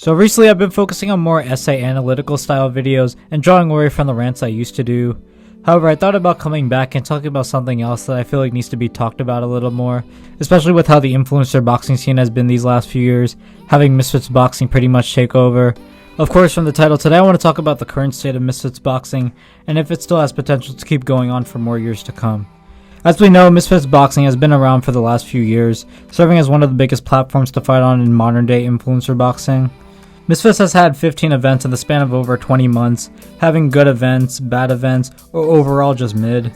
So recently I've been focusing on more essay analytical style videos and drawing away from the rants I used to do. However, I thought about coming back and talking about something else that I feel like needs to be talked about a little more, especially with how the influencer boxing scene has been these last few years, having Misfits boxing pretty much take over. Of course, from the title today I want to talk about the current state of Misfits boxing and if it still has potential to keep going on for more years to come. As we know, Misfits boxing has been around for the last few years, serving as one of the biggest platforms to fight on in modern day influencer boxing. Misfits has had 15 events in the span of over 20 months, having good events, bad events, or overall just mid.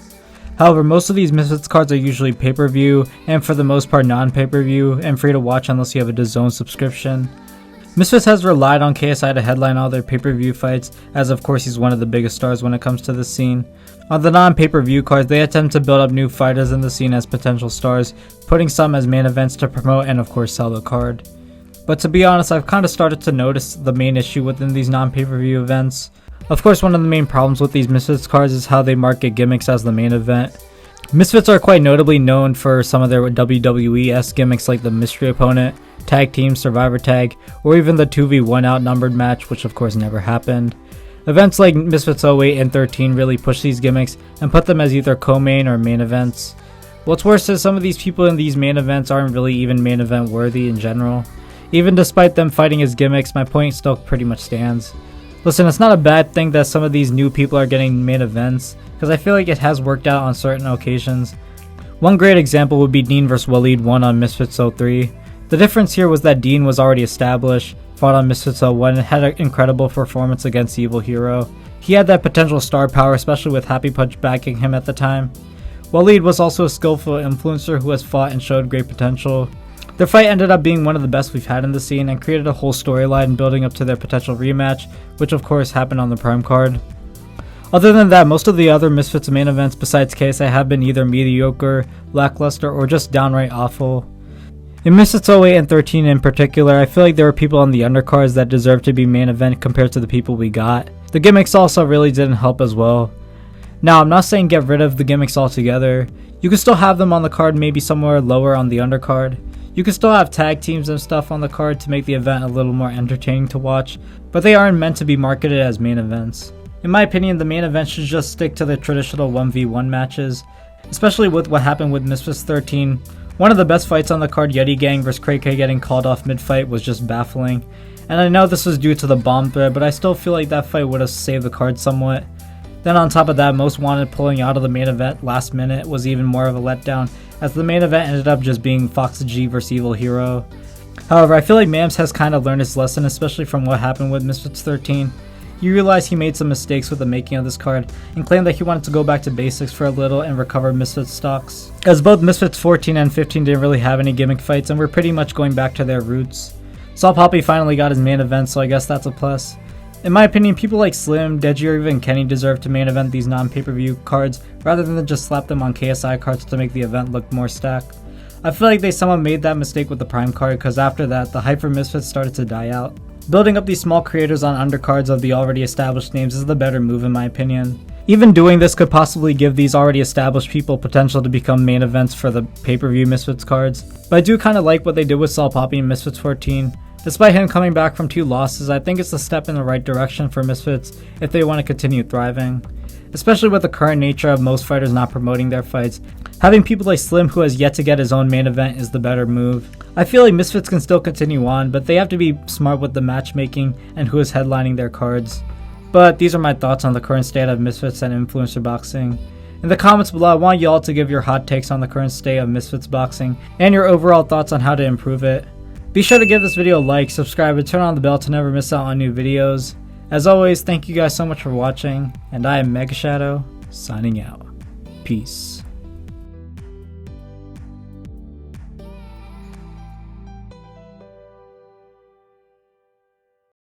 However, most of these Misfits cards are usually pay-per-view, and for the most part non-pay-per-view, and free to watch unless you have a DAZN subscription. Misfits has relied on KSI to headline all their pay-per-view fights, as of course he's one of the biggest stars when it comes to this scene. On the non-pay-per-view cards, they attempt to build up new fighters in the scene as potential stars, putting some as main events to promote and of course sell the card. But to be honest, I've kind of started to notice the main issue within these non-pay-per-view events. Of course, one of the main problems with these Misfits cards is how they market gimmicks as the main event. Misfits are quite notably known for some of their WWE-esque gimmicks like the mystery opponent, tag team, survivor tag, or even the 2v1 outnumbered match, which of course never happened. Events like Misfits 08 and 13 really push these gimmicks and put them as either co-main or main events. What's worse is some of these people in these main events aren't really even main event worthy in general. Even despite them fighting as gimmicks, my point still pretty much stands. Listen, it's not a bad thing that some of these new people are getting main events, because I feel like it has worked out on certain occasions. One great example would be Dean vs Waleed 1 on Misfits 03. The difference here was that Dean was already established, fought on Misfits 01, and had an incredible performance against Evil Hero. He had that potential star power, especially with Happy Punch backing him at the time. Waleed was also a skillful influencer who has fought and showed great potential. Their fight ended up being one of the best we've had in the scene and created a whole storyline building up to their potential rematch, which of course happened on the Prime card. Other than that, most of the other Misfits main events besides KSI have been either mediocre, lackluster, or just downright awful. In Misfits 08 and 13 in particular, I feel like there were people on the undercards that deserved to be main event compared to the people we got. The gimmicks also really didn't help as well. Now, I'm not saying get rid of the gimmicks altogether. You can still have them on the card, maybe somewhere lower on the undercard. You can still have tag teams and stuff on the card to make the event a little more entertaining to watch, but they aren't meant to be marketed as main events. In my opinion, the main event should just stick to the traditional 1v1 matches, especially with what happened with Misfits 13. One of the best fights on the card, Yeti Gang vs KK getting called off mid-fight, was just baffling. And I know this was due to the bomb thread, but I still feel like that fight would have saved the card somewhat. Then on top of that, Most Wanted pulling out of the main event last minute was even more of a letdown, as the main event ended up just being Fox G vs Evil Hero. However, I feel like Mams has kind of learned his lesson, especially from what happened with Misfits 13. He realized he made some mistakes with the making of this card, and claimed that he wanted to go back to basics for a little and recover Misfits stocks, as both Misfits 14 and 15 didn't really have any gimmick fights and were pretty much going back to their roots. Saul Poppy finally got his main event, so I guess that's a plus. In my opinion, people like Slim, Deji, or even Kenny deserve to main event these non-pay-per-view cards rather than just slap them on KSI cards to make the event look more stacked. I feel like they somewhat made that mistake with the Prime card, because after that, the hype for Misfits started to die out. Building up these small creators on undercards of the already established names is the better move in my opinion. Even doing this could possibly give these already established people potential to become main events for the pay-per-view Misfits cards, but I do kind of like what they did with Saul Poppy in Misfits 14. Despite him coming back from 2 losses, I think it's a step in the right direction for Misfits if they want to continue thriving. Especially with the current nature of most fighters not promoting their fights, having people like Slim who has yet to get his own main event is the better move. I feel like Misfits can still continue on, but they have to be smart with the matchmaking and who is headlining their cards. But these are my thoughts on the current state of Misfits and influencer boxing. In the comments below, I want y'all to give your hot takes on the current state of Misfits boxing and your overall thoughts on how to improve it. Be sure to give this video a like, subscribe, and turn on the bell to never miss out on new videos. As always, thank you guys so much for watching, and I am Mega Shadow, signing out. Peace.